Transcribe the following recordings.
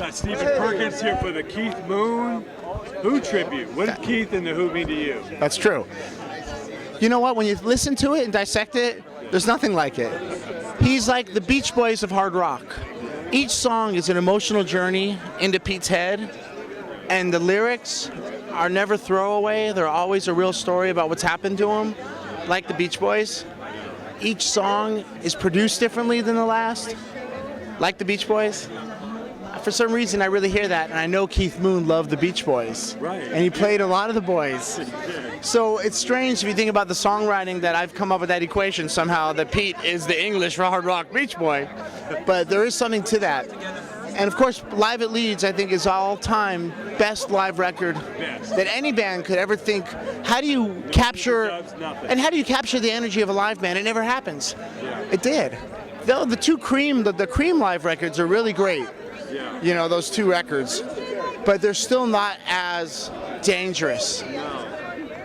Got Stephen Perkins here for the Keith Moon Who tribute. What did Keith and the Who mean to you? That's true. You know what? When you listen to it and dissect it, there's nothing like it. He's like the Beach Boys of hard rock. Each song is an emotional journey into Pete's head, and the lyrics are never throwaway. They're always a real story about what's happened to him, like the Beach Boys. Each song is produced differently than the last, like the Beach Boys. For some reason, I really hear that, and I know Keith Moon loved the Beach Boys. Right. And he played a lot of the boys. So it's strange if you think about the songwriting that I've come up with that equation somehow, that Pete is the English hard rock Beach Boy. But there is something to that. And of course, Live at Leeds, I think, is all-time best live record that any band could ever think. How do you capture, and how do you capture the energy of a live band? It never happens. It did. Though the two Cream, the Cream live records are really great. You know, those two records. But they're still not as dangerous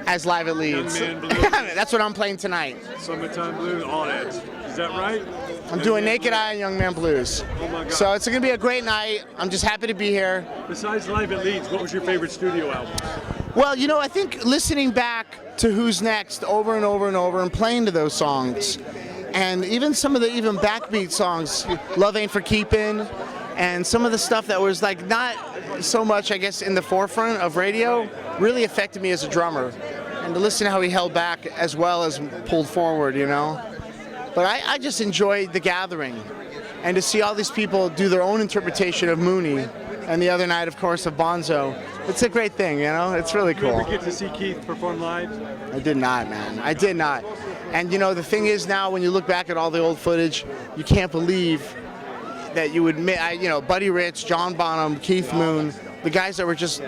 as Live at Leeds. That's what I'm playing tonight. Summertime Blues, all that. Is that right? I'm doing Naked Eye and Young Man Blues. Oh my God. So it's going to be a great night. I'm just happy to be here. Besides Live at Leeds, what was your favorite studio album? Well, you know, I think listening back to Who's Next over and over and over and playing to those songs, and even some of the backbeat songs, Love Ain't for Keepin', and some of the stuff that was like not so much, I guess, in the forefront of radio, really affected me as a drummer. And to listen to how he held back as well as pulled forward, you know. But I just enjoyed the gathering, and to see all these people do their own interpretation of Mooney, and the other night, of course, of Bonzo. It's a great thing, you know. It's really cool. Did you ever get to see Keith perform live? I did not, man. I did not. And you know, the thing is now, when you look back at all the old footage, you can't believe that you would, you know, Buddy Rich, John Bonham, Keith Moon, the guys that were just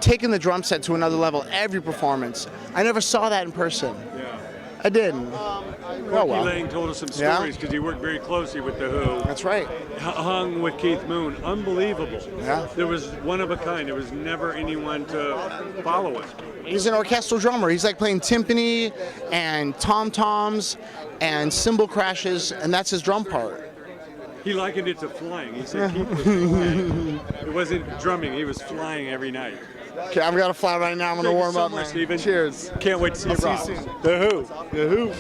taking the drum set to another level every performance. I never saw that in person. Yeah. I didn't. Corky Lang told us some stories because he worked very closely with the Who. That's right. Hung with Keith Moon. Unbelievable. Yeah. There was one of a kind. There was never anyone to follow it. He's an orchestral drummer. He's like playing timpani and tom-toms and cymbal crashes, and that's his drum part. He likened it to flying. He said Keith was flying. It wasn't drumming. He was flying every night. Okay, I've got to fly right now. I'm going to warm up, man. Stephen. Cheers. Can't wait to see you rock. The Who. The Who.